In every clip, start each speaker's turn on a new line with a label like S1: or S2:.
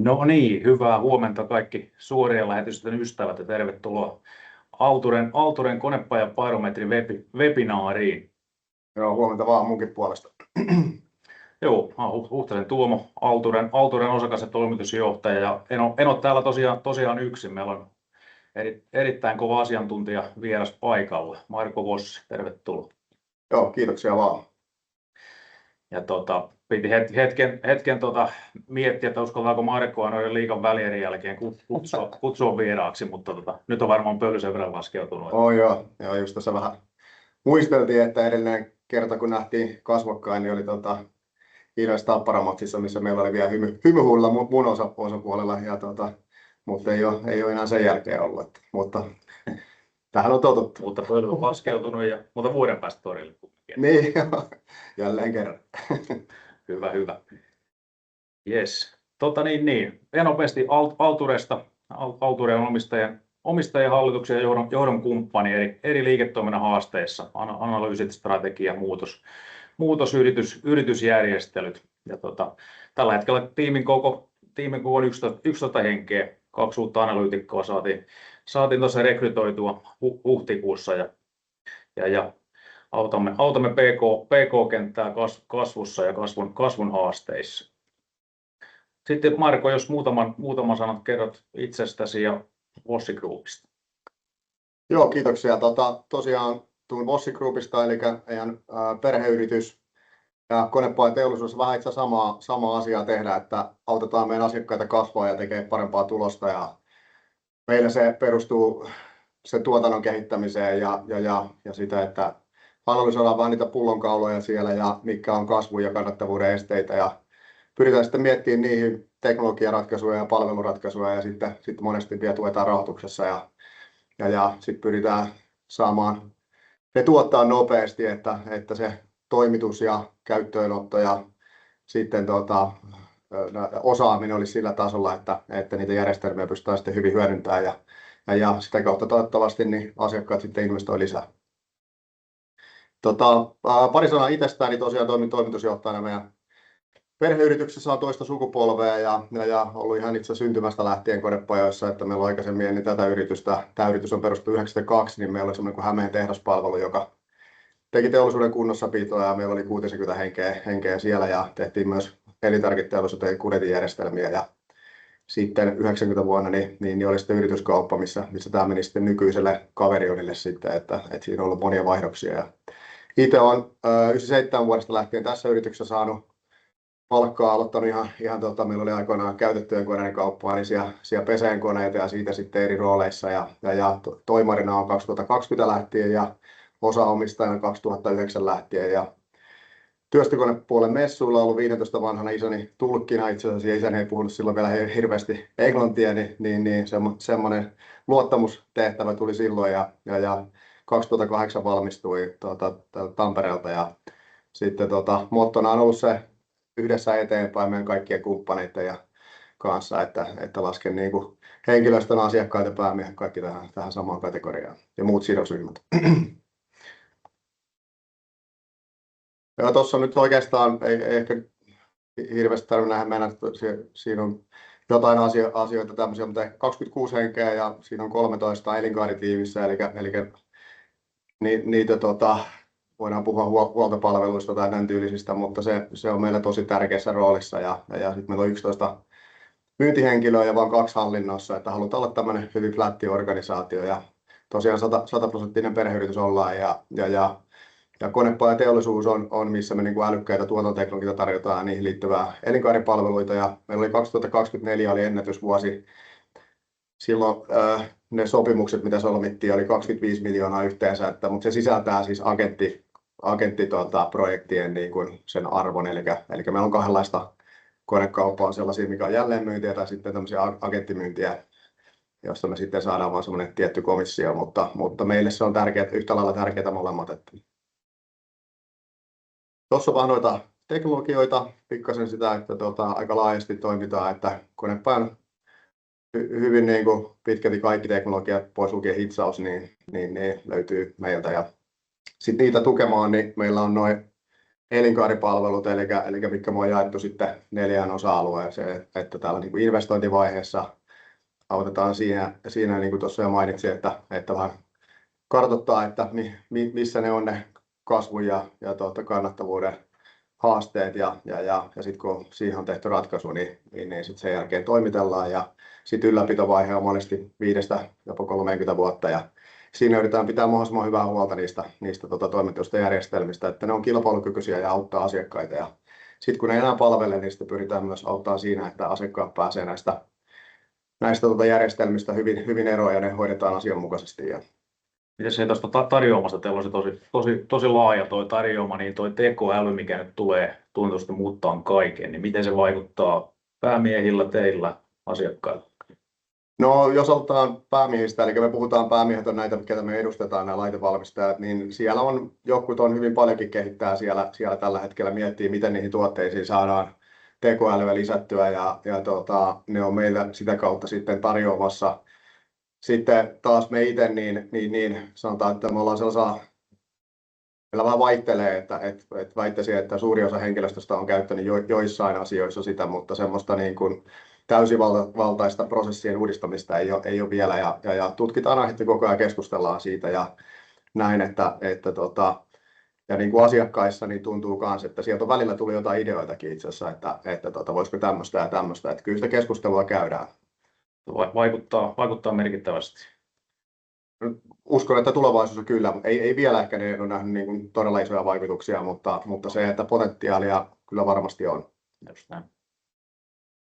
S1: No niin, hyvää huomenta kaikki suorien lähetysten ystävät ja tervetuloa Alturen konepajan barometrin webinaariin.
S2: Joo, huomenta vaan munkin puolesta.
S1: Joo, mä oon Huhtasen Tuomo, Alturen osakas- ja toimitusjohtaja, ja en ole täällä tosiaan yksin. Meillä on erittäin kova asiantuntija vieras paikalla. Marko Vossi, tervetuloa.
S2: Joo, kiitoksia vaan.
S1: Ja piti hetken miettiä, että uskaltaako Markkoa noiden liigan välierin jälkeen kutsua vieraaksi, mutta nyt on varmaan pöly sen verran laskeutunut.
S2: Joo, just tässä vähän muisteltiin, että edellinen kerta kun nähtiin kasvokkain, niin oli Ilves Tappara-matsissa, missä meillä oli vielä hymyhuulilla mun osapuolella, mutta ei ole enää sen jälkeen ollut. Mutta tähän on totuttu.
S1: Mutta pöly on laskeutunut, mutta vuoden päästä torille.
S2: Niin, jälleen kerran.
S1: Hyvä. Yes. Ja nopeasti Alturesta. Alture on omistajien, hallituksen ja johdon kumppani eri liiketoiminnan haasteissa. Analyysit, strategia, muutos yritysjärjestelyt. Ja tällä hetkellä tiimin koko on 11 henkeä. 2 uutta analyytikkoa saatiin tuossa rekrytoitua huhtikuussa ja autamme PK-kenttää kasvussa ja kasvun haasteissa. Sitten Marko, jos muutaman sanan kerrot itsestäsi ja Vossi Groupista.
S2: Joo, kiitoksia. Tosiaan tulen Vossi Groupista, eli meidän perheyritys ja konepajan teollisuudessa vähän itse samaa asiaa tehdä, että autetaan meidän asiakkaita kasvaa ja tekee parempaa tulosta. Ja meillä se perustuu sen tuotannon kehittämiseen ja sitä, että analysoidaan vähän niitä pullonkauloja siellä ja mitkä on kasvun ja kannattavuuden esteitä. Ja pyritään sitten miettimään niihin teknologiaratkaisuja ja palveluratkaisuja ja sitten monesti vielä tuetaan rahoituksessa ja sitten pyritään saamaan ne tuottaa nopeasti, että se toimitus ja käyttöönotto ja sitten osaaminen olisi sillä tasolla, että niitä järjestelmiä pystytään sitten hyvin hyödyntämään ja sitä kautta toivottavasti niin asiakkaat sitten investoi lisää. Pari sanaa itsestään, niin tosiaan toimin toimitusjohtajana meidän perheyrityksessä on toista sukupolvea ja ollut ihan itse syntymästä lähtien konepajoissa, että meillä on aikaisemmin ennen tätä yritystä, tämä yritys on perustettu 1992, niin meillä oli semmoinen kuin Hämeen tehdaspalvelu, joka teki teollisuuden kunnossapitoa ja meillä oli 60 henkeä siellä ja tehtiin myös elintarviketeollisuuteen kuljetinjärjestelmiä ja sitten 90 vuonna niin oli sitten yrityskauppa, missä tämä meni sitten nykyiselle kaverionille sitten, että siinä on ollut monia vaihdoksia. Ja itse olen 97 vuodesta lähtien tässä yrityksessä saanut palkkaa, aloittanut meillä oli aikoinaan käytettyjen koneiden kauppaa, niin siellä peseen koneita ja siitä sitten eri rooleissa ja toimarina on 2020 lähtien ja osaomistajana 2009 lähtien ja työstökonepuolen messuilla on ollut 15 vanhana isäni tulkkina, itse asiassa isäni ei puhunut silloin vielä hirveästi englantia, niin semmoinen luottamustehtävä tuli silloin ja 2008 valmistui Tampereelta ja sitten mottona on ollut se yhdessä eteenpäin meidän kaikkien kumppaneiden ja kanssa, että lasken niin kuin henkilöstön, asiakkaat ja päämiehet kaikki tähän samaan kategoriaan ja muut sidosryhmät. Ja tuossa nyt oikeastaan ei ehkä hirveästi tarvitse nähdä mennä, siinä on jotain asioita tämmöisiä, mutta 26 henkeä ja siinä on 13 elinkaaritiimissä, eli niitä voidaan puhua huoltopalveluista tai tämän tyylisistä, mutta se on meillä tosi tärkeässä roolissa ja sitten meillä on 11 myyntihenkilöä ja vain 2 hallinnossa, että halutaan olla tämmöinen hyvin flätti organisaatio ja tosiaan 100% perheyritys ollaan ja konepaja teollisuus on missä me niin kuin älykkäitä tuotantoteknologioita tarjotaan ja niihin liittyvää elinkaaripalveluita ja meillä oli 2024 oli ennätysvuosi. Silloin ne sopimukset, mitä solmittiin, oli 25 miljoonaa yhteensä, mutta se sisältää siis agenttiprojektien niin kuin sen arvon, eli meillä on kahdenlaista konekauppaa, on sellaisia, mikä on jälleenmyyntiä tai sitten tämmöisiä agenttimyyntiä, josta me sitten saadaan vain semmoinen tietty komissio, mutta meille se on yhtä lailla tärkeää molemmat. Tuossa on vaan noita teknologioita, pikkasen sitä, että aika laajasti toimitaan, että konepajan hyvin niin kuin pitkälti kaikki teknologiat pois lukien hitsaus, niin ne löytyy meiltä. Ja sitten niitä tukemaan, niin meillä on noin elinkaaripalvelut, eli mitkä me on jaettu sitten 4 osa-alueeseen, että täällä niin kuin investointivaiheessa autetaan siinä niin kuin tuossa jo mainitsin, että vähän kartoittaa, että missä ne on ne kasvun ja kannattavuuden haasteet ja sitten kun siihen on tehty ratkaisu, niin sit sen jälkeen toimitellaan ja sitten ylläpitovaihe on monesti 5–30 vuotta ja siinä yritetään pitää mahdollisimman hyvää huolta niistä toimitusta järjestelmistä, että ne on kilpailukykyisiä ja auttaa asiakkaita ja sitten kun ne enää palvelee, niin sitten pyritään myös auttaa siinä, että asiakkaat pääsee näistä järjestelmistä hyvin eroon ja ne hoidetaan asianmukaisesti.
S1: Miten se tuosta tarjoamasta, teillä on se tosi laaja tuo tarjoama, niin tuo tekoäly, mikä nyt tulee tunnetusti muuttaa kaiken, niin miten se vaikuttaa päämiehillä, teillä, asiakkailla?
S2: No jos aloitetaan päämiehistä, eli me puhutaan päämiehet on näitä, ketä me edustetaan, nämä laitevalmistajat, niin siellä on jotkut on hyvin paljonkin kehittää siellä tällä hetkellä, miettii miten niihin tuotteisiin saadaan tekoälyä lisättyä ja ne on meillä sitä kautta sitten tarjoamassa. Sitten taas me itse, niin sanotaan, että me ollaan sellaisia, meillä vähän vaihtelee, että väittäisin, että suuri osa henkilöstöstä on käyttänyt joissain asioissa sitä, mutta semmoista niin kuin täysivaltaista prosessien uudistamista ei ole vielä ja tutkitaan aihetta koko ajan, keskustellaan siitä ja näin, ja niin kuin asiakkaissa niin tuntuu myös, että sieltä on välillä tuli jotain ideoitakin itse asiassa, että voisiko tämmöistä ja tämmöistä, että kyllä sitä keskustelua käydään.
S1: Vaikuttaa merkittävästi.
S2: Uskon, että tulevaisuudessa kyllä, ei vielä ehkä ne ole nähnyt niin kuin todella isoja vaikutuksia, mutta se, että potentiaalia kyllä varmasti on.
S1: Just näin.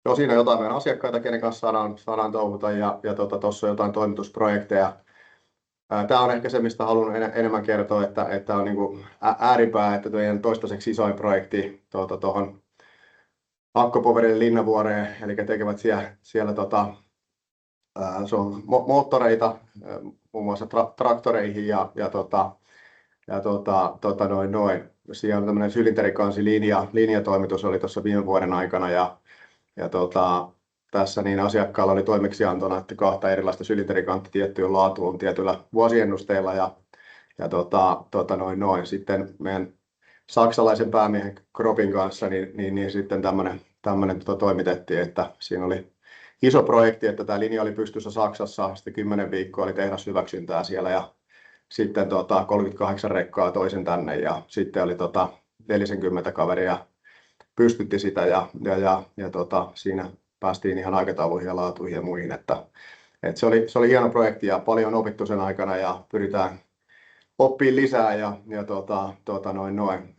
S2: Joo, siinä on jotain meidän asiakkaita, kenen kanssa saadaan touhuta ja tuossa on jotain toimitusprojekteja. Tämä on ehkä se, mistä haluan enemmän kertoa, että on niin kuin ääripää, että meidän toistaiseksi isoin projekti tuohon Akkopoverille Linnavuoreen, eli tekevät siellä se on moottoreita muun muassa traktoreihin ja siellä on tämmöinen sylinterikansi linjatoimitus oli tuossa viime vuoden aikana ja tässä niin asiakkaalla oli toimeksiantona, että 2 erilaista sylinterikantta tiettyyn laatuun tietyillä vuosiennusteilla ja sitten meidän saksalaisen päämiehen Kropin kanssa niin sitten tämmöinen toimitettiin, että siinä oli iso projekti, että tämä linja oli pystyssä Saksassa, sitten 10 viikkoa oli tehdashyväksyntää siellä ja sitten 38 rekkaa toisen tänne ja sitten oli 40 kaveria pystytti sitä ja siinä päästiin ihan aikatauluihin ja laatuihin ja muihin, että se oli hieno projekti ja paljon on opittu sen aikana ja pyritään oppimaan lisää ja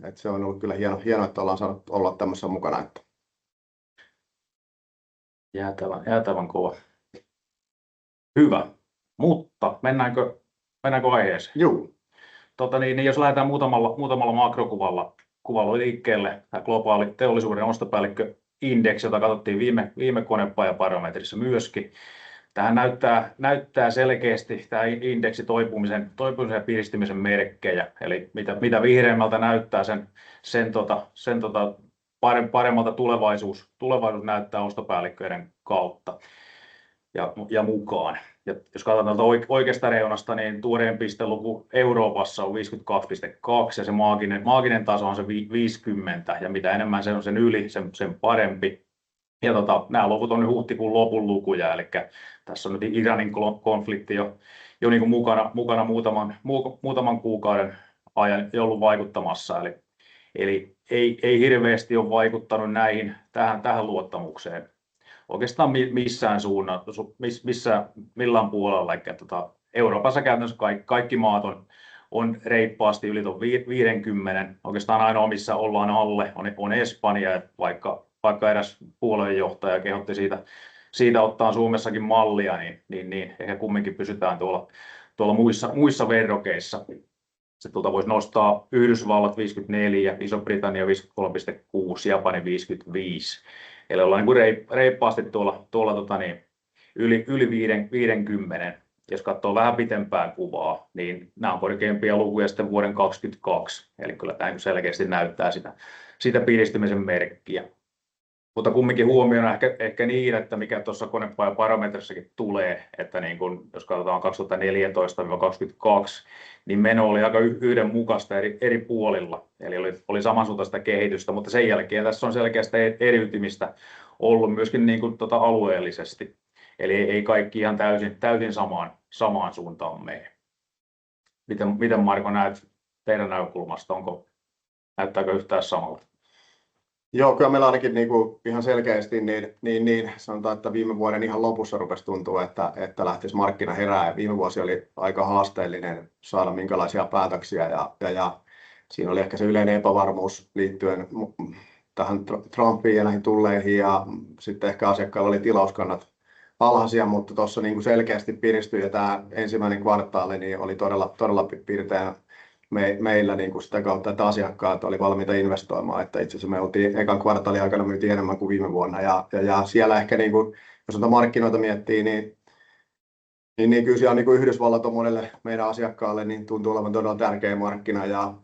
S2: että se on ollut kyllä hieno, että ollaan saanut olla tämmöisessä mukana. Että.
S1: Jäätävän kova. Hyvä, mutta mennäänkö aiheeseen?
S2: Joo.
S1: Niin jos lähdetään muutamalla makrokuvalla liikkeelle, tämä globaali teollisuuden ostopäällikköindeksi, jota katsottiin viime konepajabarometrissa myöskin. Tähän näyttää selkeästi tämä indeksi toipumisen ja piristymisen merkkejä, eli mitä vihreämmältä näyttää sen paremmalta tulevaisuus näyttää ostopäälliköiden kautta ja mukaan. Ja jos katsotaan oikeasta reunasta, niin tuoreen pisteluku Euroopassa on 52,2 ja se maaginen taso on se 50 ja mitä enemmän se on sen yli, sen parempi. Ja nämä luvut on nyt huhtikuun lopun lukuja, eli tässä on nyt Iranin konflikti jo niin kuin mukana muutaman kuukauden ajan ollut vaikuttamassa, eli ei hirveästi ole vaikuttanut tähän luottamukseen oikeastaan missään millään puolella. Eli Euroopassa käytännössä kaikki maat on reippaasti yli 50. Oikeastaan ainoa missä ollaan alle on Espanja, vaikka eräs puoluejohtaja kehotti siitä ottaa Suomessakin mallia, niin ehkä kumminkin pysytään tuolla muissa verrokeissa. Sitten voisi nostaa Yhdysvallat 54, Iso-Britannia 53,6, Japani 55. Eli ollaan niin reippaasti tuolla yli 50. Jos katsoo vähän pitempää kuvaa, niin nämä on korkeimpia lukuja sitten vuoden 2022. Eli kyllä tämä selkeästi näyttää sitä piristymisen merkkiä. Mutta kumminkin huomioon ehkä niin, että mikä tuossa konepajabarometrissakin tulee, että niin kun, jos katsotaan 2014-2022, niin meno oli aika yhdenmukaista eri puolilla, eli oli samansuuntaista kehitystä, mutta sen jälkeen tässä on selkeästi eriytymistä ollut myöskin niin kuin alueellisesti, eli ei kaikki ihan täysin samaan suuntaan mene. Miten Marko näet teidän näkökulmasta, näyttääkö yhtään samalta?
S2: Joo, kyllä meillä ainakin niin kuin ihan selkeästi niin sanotaan, että viime vuoden ihan lopussa rupesi tuntua, että lähtisi markkina herää. Viime vuosi oli aika haasteellinen saada minkälaisia päätöksiä ja siinä oli ehkä se yleinen epävarmuus liittyen tähän Trumpiin ja näihin tulleihin ja sitten ehkä asiakkailla oli tilauskannat alhaisia, mutta tuossa niin kuin selkeästi piristyi ja tämä ensimmäinen kvartaali niin oli todella pirteä meillä niin kuin sitä kautta, että asiakkaat oli valmiita investoimaan, että itse asiassa me oltiin ekan kvartaalin aikana myytiin enemmän kuin viime vuonna ja siellä ehkä niin kuin, jos noita markkinoita miettii, niin kyllä siellä niin kuin Yhdysvallat on monelle meidän asiakkaalle niin tuntuu olevan todella tärkeä markkina ja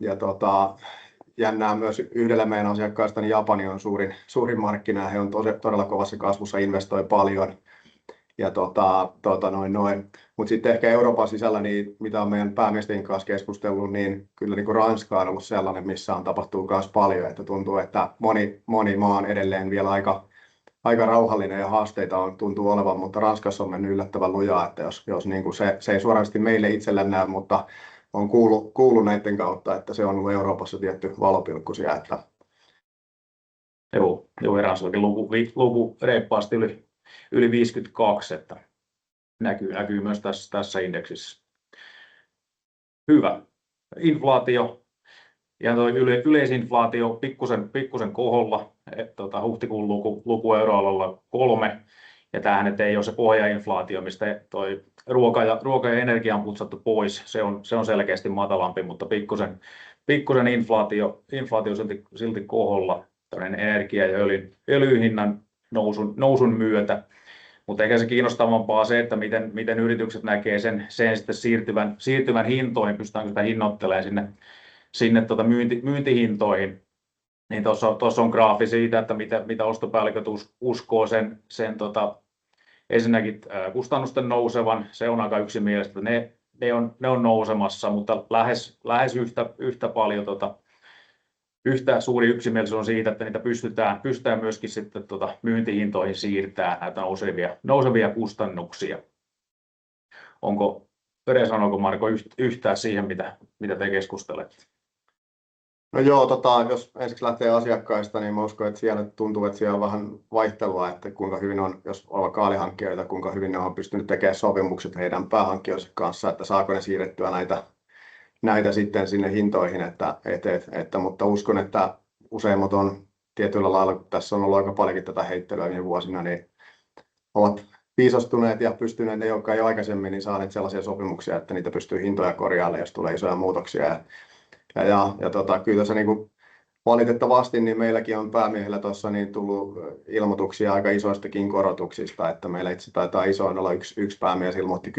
S2: jännää myös yhdelle meidän asiakkaista, niin Japani on suurin markkina ja he on todella kovassa kasvussa, investoi paljon. Ja mutta sitten ehkä Euroopan sisällä, niin mitä on meidän päämiesten kanssa keskustellut, niin kyllä niin kuin Ranska on ollut sellainen, missä on tapahtuu myös paljon, että tuntuu, että moni maa on edelleen vielä aika rauhallinen ja haasteita tuntuu olevan, mutta Ranskassa on mennyt yllättävän lujaa, että jos niin kuin se ei suorasti meille itselle näy, mutta on kuullut näiden kautta, että se on ollut Euroopassa tietty valopilkku siellä. Että...
S1: Joo, Ranskakin luku reippaasti yli 52, että näkyy myös tässä indeksissä. Hyvä. Inflaatio ja tuo yleisinflaatio pikkusen koholla, että huhtikuun luku euroalueella 3, ja tämähän ei ole se pohjainflaatio, mistä toi ruoka ja energia on putsattu pois, se on selkeästi matalampi, mutta pikkusen inflaatio silti koholla, energia- ja öljyn hinnan nousun myötä. Mutta eikä se kiinnostavampaa se, että miten yritykset näkee sen sitten siirtyvän hintoihin, pystytäänkö sitä hinnoittelemaan sinne myyntihintoihin. Niin tuossa on graafi siitä, että mitä ostopäälliköt uskoo sen ensinnäkin kustannusten nousevan. Se on aika yksimielistä, että ne on nousemassa, mutta lähes yhtä paljon yhtä suuri yksimielisyys on siitä, että niitä pystytään myöskin sitten myyntihintoihin siirtämään näitä nousevia kustannuksia. Sanoiko Marko yhtään siihen, mitä te keskustelette?
S2: No joo, jos ensiksi lähtee asiakkaista, niin mä uskon, että siellä tuntuu, että siellä on vähän vaihtelua, että kuinka hyvin on, jos on kaalihankkijoita, kuinka hyvin ne on pystynyt tekemään sopimukset heidän päähankkijoiden kanssa, että saako ne siirrettyä näitä sitten sinne hintoihin, mutta uskon, että useimmat on tietyllä lailla, kun tässä on ollut aika paljonkin tätä heittelyä viime vuosina, niin ovat viisastuneet ja pystyneet ne, jotka jo aikaisemmin niin saaneet sellaisia sopimuksia, että niitä pystyy hintoja korjaamaan, jos tulee isoja muutoksia. Kyllä tässä niin kuin valitettavasti niin meilläkin on päämiehellä tuossa niin tullut ilmoituksia aika isoistakin korotuksista, että meillä itse taitaa isoin olla yksi päämies ilmoitti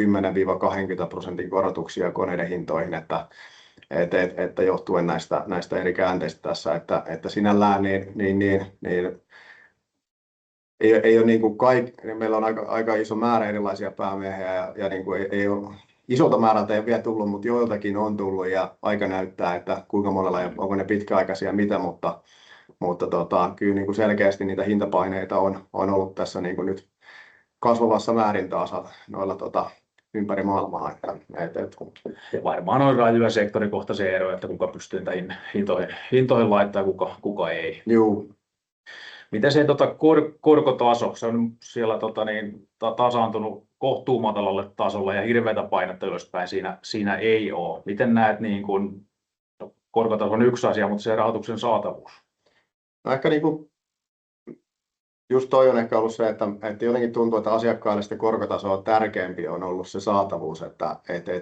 S2: 10-20% korotuksia koneiden hintoihin, että johtuen näistä eri käänteistä tässä, että sinällään ei ole niin kuin meillä on aika iso määrä erilaisia päämiehiä ja niin kuin ei ole isolta määrältä ei vielä tullut, mutta joiltakin on tullut ja aika näyttää, että kuinka monella ja onko ne pitkäaikaisia mitä, mutta kyllä niin kuin selkeästi niitä hintapaineita on ollut tässä niin kuin nyt kasvavassa määrin taas noilla ympäri maailmaa.
S1: Varmaan on rajuja sektorikohtaisia eroja, että kuka pystyy hintoihin laittaa ja kuka ei.
S2: Joo.
S1: Miten se korkotaso, se on siellä tasaantunut kohtuumatalalle tasolle ja hirveätä painetta ylöspäin siinä ei ole. Miten näet, niin kun, korkotaso on yksi asia, mutta se rahoituksen saatavuus?
S2: No ehkä niin kuin, just toi on ehkä ollut se, että jotenkin tuntuu, että asiakkaille sitä korkotasoa tärkeämpi on ollut se saatavuus, että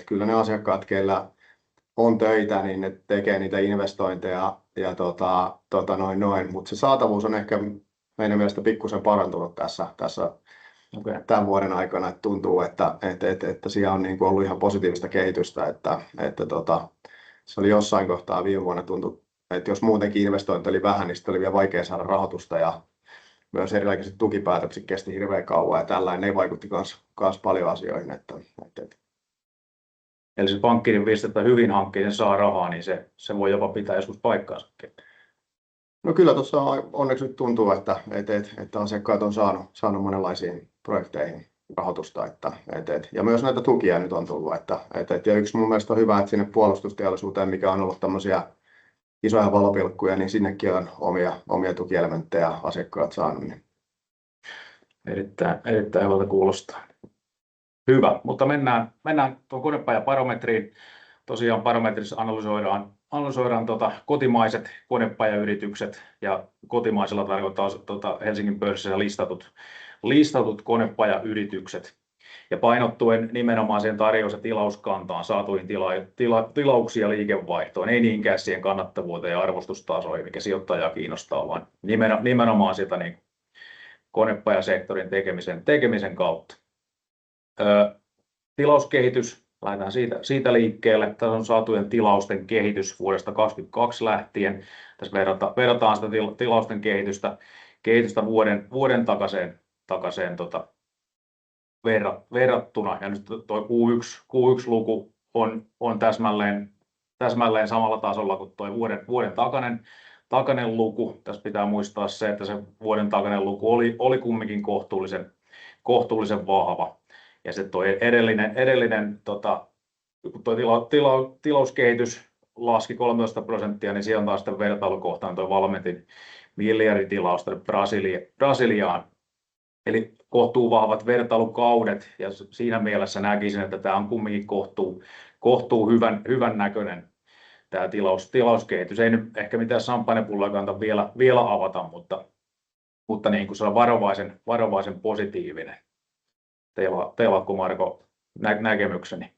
S2: kyllä ne asiakkaat, keillä on töitä, niin ne tekee niitä investointeja ja mutta se saatavuus on ehkä meidän mielestä pikkusen parantunut tässä tämän vuoden aikana, että tuntuu, että siellä on niin kuin ollut ihan positiivista kehitystä, että se oli jossain kohtaa viime vuonna tuntui, että jos muutenkin investointi oli vähän, niin sitten oli vielä vaikea saada rahoitusta myös erilaiset tukipäätökset kesti hirveän kauan ja tällainen, ne vaikutti myös paljon asioihin.
S1: Eli se pankkirin viesti, että hyvin hankkeeseen saa rahaa, niin se voi jopa pitää joskus paikkaansa.
S2: No kyllä tuossa onneksi nyt tuntuu, että asiakkaat on saanut monenlaisiin projekteihin rahoitusta. Ja myös näitä tukia nyt on tullut. Ja yksi mun mielestä on hyvä, että sinne puolustusteollisuuteen, mikä on ollut tämmöisiä isoja valopilkkuja, niin sinnekin on omia tukielementtejä asiakkaat saanut. Niin.
S1: Erittäin hyvältä kuulostaa. Hyvä, mutta mennään tuon konepajabarometriin. Tosiaan barometrissa analysoidaan kotimaiset konepajayritykset, ja kotimaisella tarkoittaa Helsingin pörssissä listatut konepajayritykset. Ja painottuen nimenomaan siihen tarjous- ja tilauskantaan, saatuihin tilauksia liikevaihtoon, ei niinkään siihen kannattavuuteen ja arvostustasoihin, mikä sijoittajaa kiinnostaa, vaan nimenomaan sitä niin konepajasektorin tekemisen kautta. Tilauskehitys, lähdetään siitä liikkeelle. Tässä on saatujen tilausten kehitys vuodesta 2022 lähtien. Tässä verrataan sitä tilausten kehitystä vuoden takaiseen verrattuna. Ja nyt tuo Q1-luku on täsmälleen samalla tasolla kuin tuo vuoden takainen luku. Tässä pitää muistaa se, että se vuoden takainen luku oli kumminkin kohtuullisen vahva. Ja se tuo edellinen tilauskehitys laski 13%, niin siellä on taas sitten vertailukohtaan tuo Valmetin miljarditilausta Brasiliaan. Eli kohtuu vahvat vertailukaudet, ja siinä mielessä näkisin, että tämä on kumminkin kohtuu hyvän näköinen tämä tilauskehitys. Ei nyt ehkä mitään samppanjapulloa kannata vielä avata, mutta niin kuin se on varovaisen positiivinen. Teillä onko Marko näkemykseni?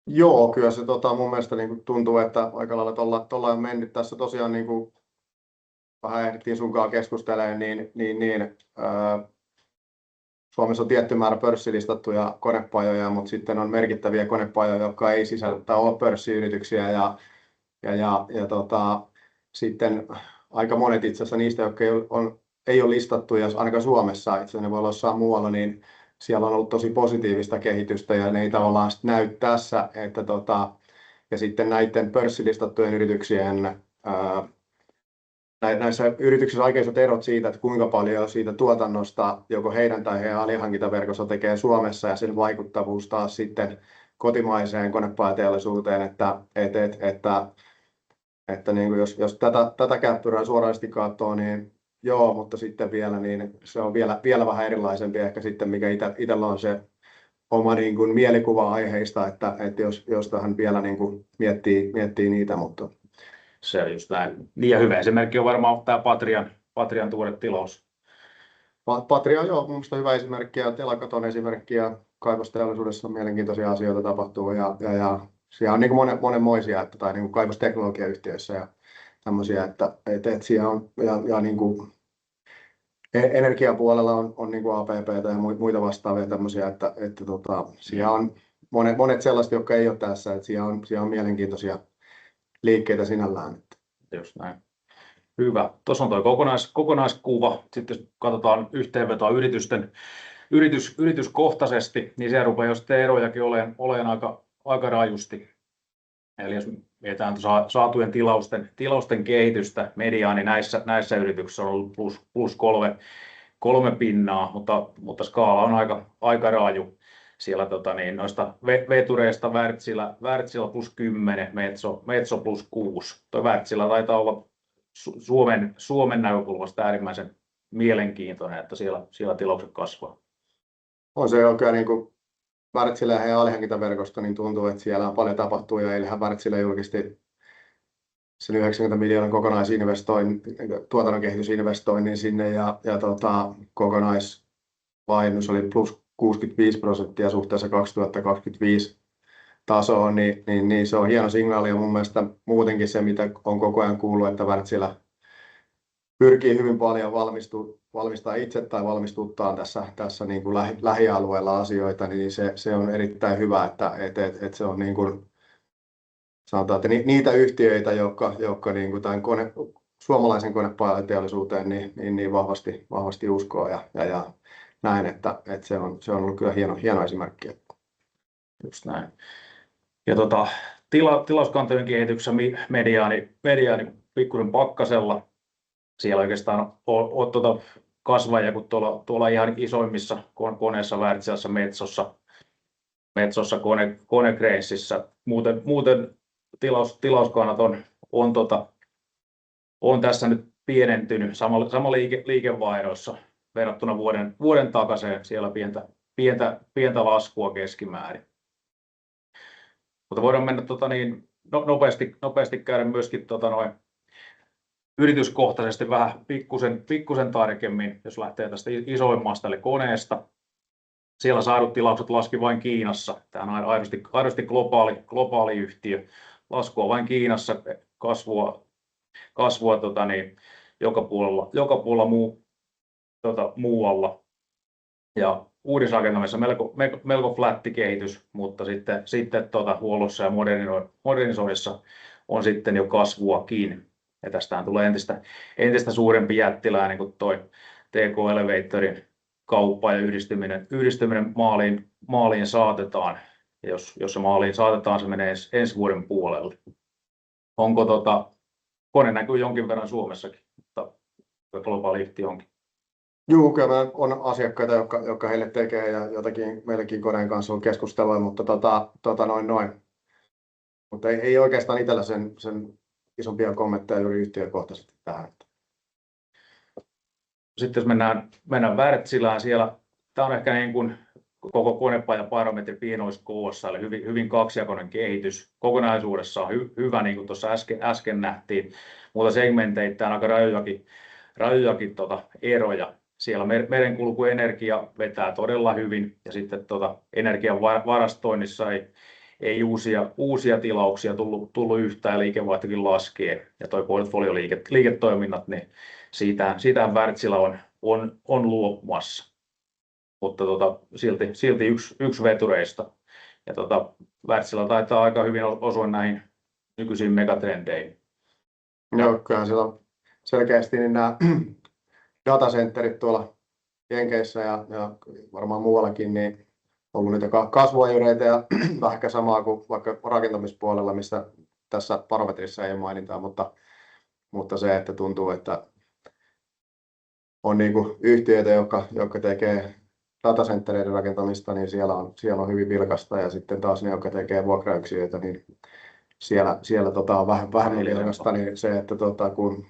S2: Joo, kyllä se mun mielestä niin kuin tuntuu, että aika lailla tuolla on mennyt tässä tosiaan, niin kuin vähän ehdittiin sunkaan keskustelemaan, niin Suomessa on tietty määrä pörssilistattuja konepajoja, mutta sitten on merkittäviä konepajoja, jotka ei sisällä tai ole pörssiyrityksiä ja sitten aika monet itse asiassa niistä, jotka ei ole listattuja, ainakaan Suomessa, itse asiassa ne voi olla jossain muualla, niin siellä on ollut tosi positiivista kehitystä ja ne ei tavallaan näy tässä, ja sitten näiden pörssilistattujen yrityksien näissä yrityksissä on aika isot erot siitä, että kuinka paljon siitä tuotannosta joko heidän tai heidän alihankintaverkossa tekee Suomessa ja sen vaikuttavuus taas sitten kotimaiseen konepajateollisuuteen, että niin kuin jos tätä käppyrää suorasti katsoo, niin joo, mutta sitten vielä niin se on vielä vähän erilaisempi ehkä sitten, mikä itsellä on se oma niin kuin mielikuva aiheista, että jos tähän vielä niin kuin miettii niitä, mutta
S1: se on just näin. Niin ja hyvä esimerkki on varmaan tämä Patrian tuore tilaus.
S2: Patria on joo, mun mielestä hyvä esimerkki ja Telakaton esimerkki ja kaivosteollisuudessa on mielenkiintoisia asioita tapahtuu ja siellä on niin kuin monenmoisia, tai niin kuin kaivosteknologiayhtiöissä ja tämmöisiä, että siellä on ja niin kuin energiapuolella on niin kuin APP:tä ja muita vastaavia tämmöisiä, että siellä on monet sellaiset, jotka ei ole tässä, että siellä on mielenkiintoisia liikkeitä sinällään.
S1: Just näin. Hyvä. Tuossa on tuo kokonaiskuva. Sitten jos katsotaan yhteenvetoa yrityskohtaisesti, niin siellä rupeaa jo sitten erojakin olemaan aika rajusti. Eli jos mietitään saatujen tilausten kehitystä, mediaani näissä yrityksissä on ollut plus 3%, mutta skaala on aika raju. Siellä noista vetureista Wärtsilä plus 10, Metso plus 6. Tuo Wärtsilä taitaa olla Suomen näkökulmasta äärimmäisen mielenkiintoinen, että siellä tilaukset kasvaa.
S2: On se oikein niin kuin Wärtsilä ja heidän alihankintaverkosto, niin tuntuu, että siellä on paljon tapahtuu ja eilähän Wärtsilä julkisti sen 90 miljoonan tuotannon kehitysinvestoinnin sinne ja kokonaisvaiennus oli plus 65% suhteessa 2025 tasoon, niin se on hieno signaali ja mun mielestä muutenkin se, mitä on koko ajan kuullut, että Wärtsilä pyrkii hyvin paljon valmistaa itse tai valmistuttaa tässä niin kuin lähialueella asioita, niin se on erittäin hyvä, että se on niin kuin, sanotaan, että niitä yhtiöitä, jotka niin kuin tämän suomalaisen konepajateollisuuteen niin vahvasti uskoo ja näin, että se on ollut kyllä hieno esimerkki.
S1: Just näin. Ja tilauskantojen kehityksessä mediaani pikkuisen pakkasella. Siellä oikeastaan on kasvajia kuin tuolla ihan isoimmissa koneissa, Wärtsilässä, Metsossa, Konecranesissa. Muuten tilauskannat on tässä nyt pienentynyt sama liikevaihdossa verrattuna vuoden takaiseen, siellä pientä laskua keskimäärin. Mutta voidaan mennä nopeasti käydä myöskin yrityskohtaisesti vähän pikkusen tarkemmin, jos lähtee tästä isoimmasta eli koneesta. Siellä saadut tilaukset laski vain Kiinassa. Tämä on aidosti globaali yhtiö. Laskua vain Kiinassa, kasvua joka puolella muualla. Ja uudisrakentamisessa melko flätti kehitys, mutta sitten huollossa ja modernisoinnissa on sitten jo kasvuakin. Ja tästähän tulee entistä suurempi jättiläinen, kun toi TK Elevatorin kauppa ja yhdistyminen maaliin saatetaan. Ja jos se maaliin saatetaan, se menee ensi vuoden puolelle. Onko kone näkyy jonkin verran Suomessakin, mutta globaali yhtiö onkin.
S2: Joo, kyllä on asiakkaita, jotka heille tekee ja jotakin meilläkin koneen kanssa on keskustelua, mutta noin. Mutta ei oikeastaan itsellä sen isompia kommentteja juuri yhtiökohtaisesti tähän.
S1: Sitten jos mennään Wärtsilään, siellä tämä on ehkä niin kuin koko konepajan parametri pienoiskoossa, eli hyvin kaksijakoinen kehitys. Kokonaisuudessaan hyvä, niin kuin tuossa äsken nähtiin, mutta segmenteittäin aika rajujakin eroja. Siellä merenkulkuenergia vetää todella hyvin ja sitten energian varastoinnissa ei uusia tilauksia tullut yhtään ja liikevaihtokin laskee. Ja tuo portfolioliiketoiminnat, niin siitä Wärtsilä on luopumassa. Mutta silti yksi vetureista. Ja Wärtsilä taitaa aika hyvin osua näihin nykyisiin megatrendeihin.
S2: Joo, kyllä siellä on selkeästi niin nämä datacenterit tuolla Jenkeissä ja varmaan muuallakin niin ollut niitä kasvuajureita ja vähän samaa kuin vaikka rakentamispuolella, missä tässä parametrissa ei mainita, mutta se, että tuntuu, että on niin kuin yhtiöitä, jotka tekee datacentereiden rakentamista, niin siellä on hyvin vilkasta ja sitten taas ne, jotka tekee vuokrayksiöitä, niin siellä on vähän vilkasta, niin se, että kun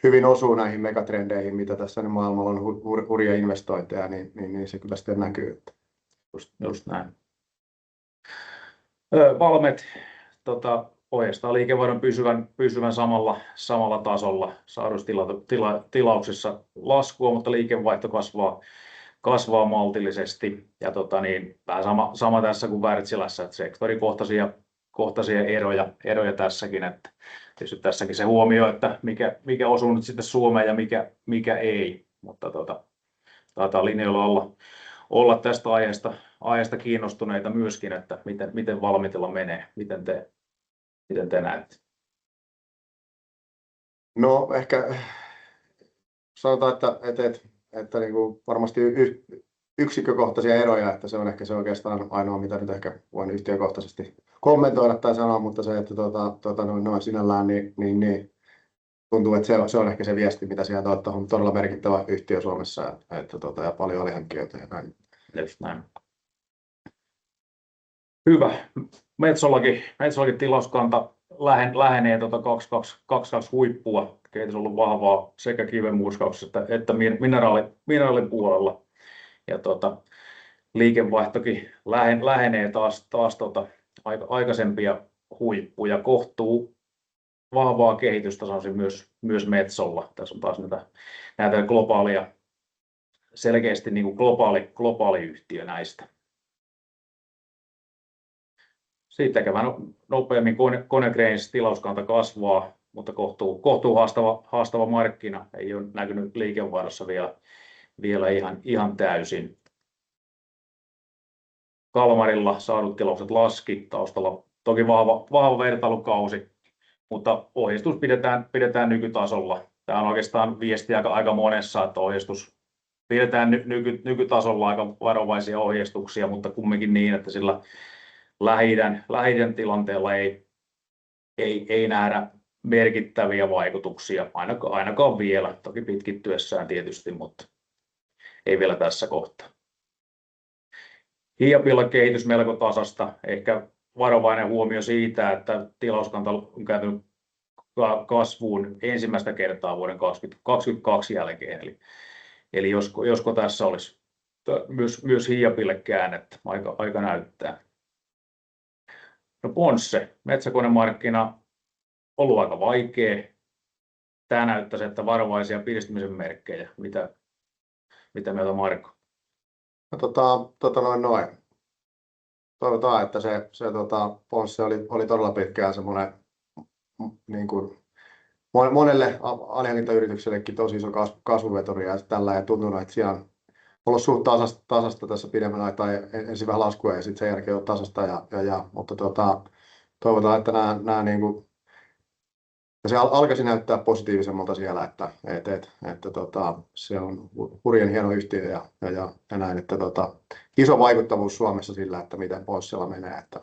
S2: hyvin osuu näihin megatrendeihin, mitä tässä maailmalla on hurja investointeja, niin se kyllä sitten näkyy.
S1: Just näin. Valmet ohjeistaa liikevaihdon pysyvän samalla tasolla. Saaduissa tilauksissa laskua, mutta liikevaihto kasvaa maltillisesti. Ja vähän sama tässä kuin Wärtsilässä, että sektorikohtaisia eroja tässäkin. Että tietysti tässäkin se huomio, että mikä osuu nyt sitten Suomeen ja mikä ei. Mutta taitaa linjoilla olla tästä aiheesta kiinnostuneita myöskin, että miten Valmetilla menee, miten te näette? No
S2: ehkä sanotaan, että niin kuin varmasti yksikkökohtaisia eroja, että se on ehkä se oikeastaan ainoa, mitä nyt ehkä voin yhtiökohtaisesti kommentoida tai sanoa, mutta se, että noin sinällään niin tuntuu, että se on ehkä se viesti, mitä sieltä on todella merkittävä yhtiö Suomessa, että ja paljon alihankkijoita ja näin.
S1: Just näin. Hyvä. Metsollakin tilauskanta lähenee 22 huippua. Kehitys on ollut vahvaa sekä kivenmurskauksessa että mineraalipuolella. Ja liikevaihtokin lähenee taas aikaisempia huippuja. Kohtuu vahvaa kehitystä sanoisin myös Metsolla. Tässä on taas näitä globaalia, selkeästi niin kuin globaali yhtiö näistä. Sitten käydään nopeammin Konecranes tilauskanta kasvaa, mutta kohtuu haastava markkina. Ei ole näkynyt liikevaihdossa vielä ihan täysin. Kalmarilla saadut tilaukset laski taustalla. Toki vahva vertailukausi mutta ohjeistus pidetään nykytasolla. Tämä on oikeastaan viesti aika monessa, että ohjeistus pidetään nykytasolla, aika varovaisia ohjeistuksia, mutta kumminkin niin, että sillä Lähi-idän tilanteella ei nähdä merkittäviä vaikutuksia, ainakaan vielä, toki pitkittyessään tietysti, mutta ei vielä tässä kohtaa. Hiiapilla kehitys melko tasasta, ehkä varovainen huomio siitä, että tilauskanta on kääntynyt kasvuun ensimmäistä kertaa vuoden 2022 jälkeen, eli josko tässä olisi myös Hiiapille käännettä, aika näyttää. No Ponsse, metsäkonemarkkina ollut aika vaikea. Tämä näyttäisi, että varovaisia piristymisen merkkejä. Mitä mieltä Marko?
S2: No, toivotaan, että se Ponsse oli todella pitkään semmoinen niin kuin monelle alihankintayrityksellekin tosi iso kasvuveturi ja tällä ei tuntunut, että siellä on ollut suht tasasta tässä pidemmän aikaa, ensin vähän laskua ja sitten sen jälkeen on tasasta mutta toivotaan, että nämä niin kuin, se alkaisi näyttää positiivisemmalta siellä, että se on hurjan hieno yhtiö ja näin, että iso vaikuttavuus Suomessa sillä, että miten Ponssella menee, että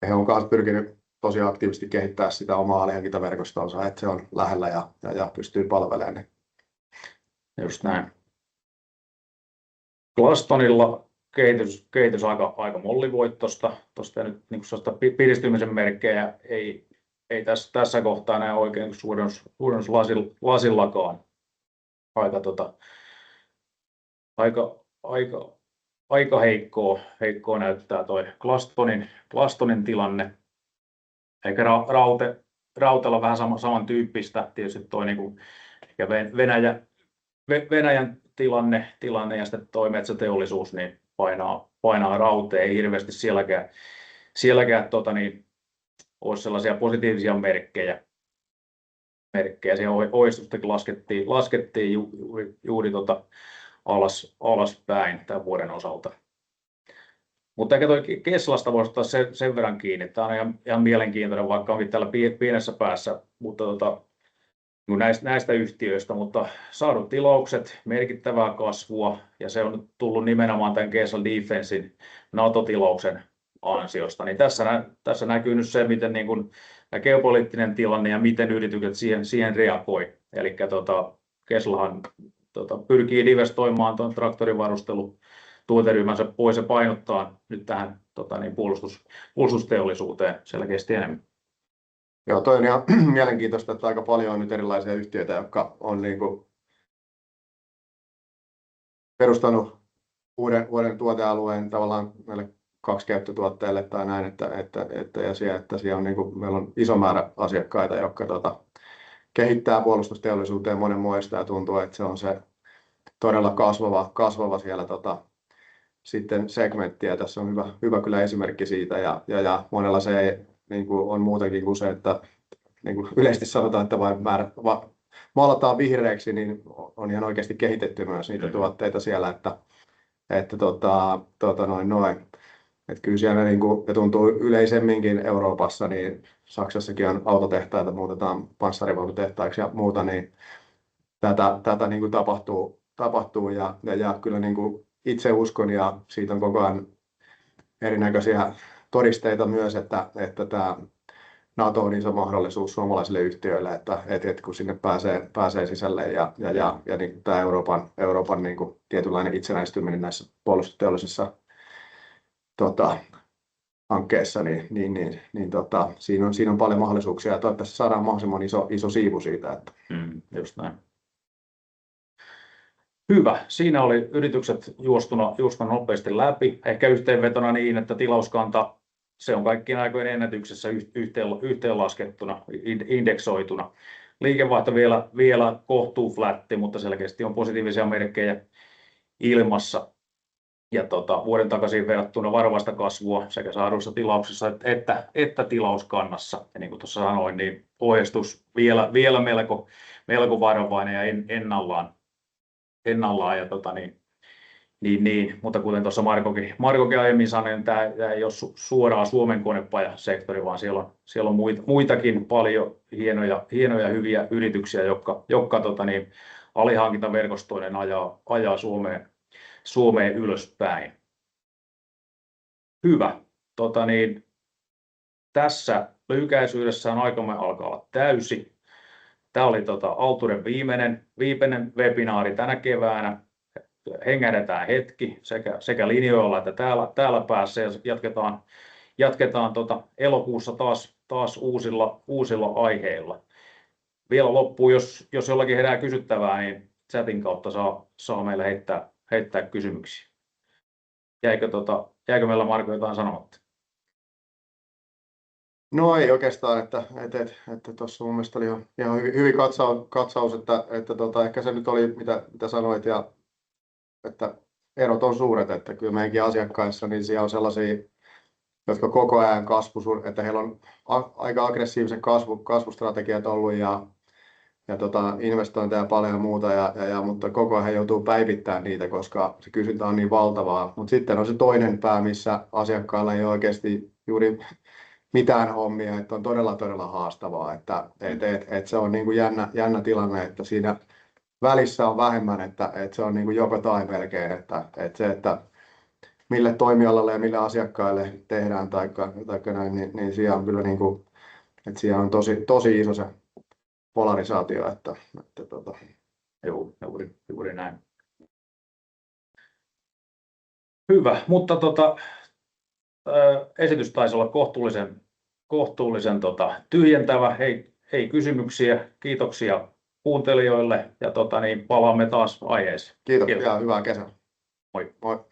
S2: he on myös pyrkinyt tosi aktiivisesti kehittää sitä omaa alihankintaverkostonsa, että se on lähellä ja pystyy palvelemaan. Niin.
S1: Just näin. Glastonilla kehitys aika mollivoittoista. Tuosta nyt niin piristymisen merkkejä ei tässä kohtaa näe oikein suurennuslasillakaan. Aika heikkoa näyttää toi Glastonin tilanne. Eikä Rautella vähän samantyyppistä, tietysti toi niinku Venäjän tilanne ja sitten toi metsäteollisuus niin painaa Rauteen, ei hirveästi sielläkään olisi sellaisia positiivisia merkkejä. Siellä ohjeistustakin laskettiin juuri alaspäin tämän vuoden osalta. Mutta ehkä toi Keslasta voisi ottaa sen verran kiinni. Tämä on ihan mielenkiintoinen, vaikka onkin täällä pienessä päässä, mutta näistä yhtiöistä, mutta saadut tilaukset, merkittävää kasvua, ja se on tullut nimenomaan tämän Kesla Defensin NATO-tilauksen ansiosta. Niin tässä näkyy nyt se, miten niin kuin geopoliittinen tilanne ja miten yritykset siihen reagoi. Eli Keslahan pyrkii divestoimaan tuon traktorivarustelun tuoteryhmänsä pois ja painottaa nyt tähän puolustusteollisuuteen selkeästi enemmän.
S2: Joo, toi on ihan mielenkiintoista, että aika paljon on nyt erilaisia yhtiöitä, jotka on niin kuin perustanut uuden tuotealueen tavallaan näille kaksikäyttötuotteille tai näin, että siellä on niin kuin, meillä on iso määrä asiakkaita, jotka kehittää puolustusteollisuuteen monenmoista ja tuntuu, että se on se todella kasvava siellä sitten segmentti ja tässä on hyvä kyllä esimerkki siitä ja monella se niin kuin on muutenkin kuin se, että niin kuin yleisesti sanotaan, että vain maalataan vihreäksi, niin on ihan oikeasti kehitetty myös niitä tuotteita siellä, että kyllä siellä niin kuin, ja tuntuu yleisemminkin Euroopassa, niin Saksassakin on autotehtaita, muutetaan panssarivaunutehtaiksi ja muuta, niin tätä niin kuin tapahtuu ja kyllä niin kuin itse uskon ja siitä on koko ajan erinäköisiä todisteita myös, että tämä NATO on iso mahdollisuus suomalaisille yhtiöille, että kun sinne pääsee sisälle ja niin tämä Euroopan niin kuin tietynlainen itsenäistyminen näissä puolustusteollisissa hankkeissa, niin siinä on paljon mahdollisuuksia ja toivottavasti saadaan mahdollisimman iso siivu siitä. Että.
S1: Just näin. Hyvä. Siinä oli yritykset juostuna nopeasti läpi. Ehkä yhteenvetona niin, että tilauskanta se on kaikkien aikojen ennätyksessä yhteenlaskettuna, indeksoituna. Liikevaihto vielä kohtuu flätti, mutta selkeästi on positiivisia merkkejä ilmassa. Ja vuoden takaisin verrattuna varovaista kasvua sekä saaduissa tilauksissa että tilauskannassa. Ja niin kuin tuossa sanoin, niin ohjeistus vielä melko varovainen ja ennallaan ja Niin, mutta kuten tuossa Markokin aiemmin sanoi, niin tämä ei ole suoraan Suomen konepajasektori, vaan siellä on muitakin paljon hienoja hyviä yrityksiä, jotka alihankintaverkostoinen ajaa Suomeen ylöspäin. Hyvä. Tässä lyhykäisyydessään aikamme alkaa olla täysi. Tämä oli Alturen viimeinen webinaari tänä keväänä. Hengähdetään hetki sekä linjoilla että täällä päässä ja jatketaan elokuussa taas uusilla aiheilla. Vielä loppuun, jos jollakin herää kysyttävää, niin chatin kautta saa meille heittää kysymyksiä. Jäikö meillä Marko jotain sanomatta?
S2: No ei oikeastaan, että tuossa mun mielestä oli ihan hyvin katsaus, että ehkä se nyt oli mitä sanoit, ja että erot on suuret, että kyllä meidänkin asiakkaissa, niin siellä on sellaisia, jotka koko ajan että heillä on aika aggressiiviset kasvustrategiat ollut ja investointeja paljon ja muuta, mutta koko ajan he joutuu päivittämään niitä, koska se kysyntä on niin valtavaa. Mutta sitten on se toinen pää, missä asiakkailla ei oikeasti juuri mitään hommia, että on todella haastavaa, että se on niin kuin jännä tilanne, että siinä välissä on vähemmän, että se on niin kuin joko tai melkein, että mille toimialalle ja mille asiakkaille tehdään tai näin, niin siellä on kyllä niin kuin, että siellä on tosi iso se polarisaatio, että
S1: juuri näin. Hyvä, mutta esitys taisi olla kohtuullisen tyhjentävä. Ei kysymyksiä. Kiitoksia kuuntelijoille ja palaamme taas aiheeseen.
S2: Kiitos ja hyvää kesää.
S1: Moi.
S2: Moi.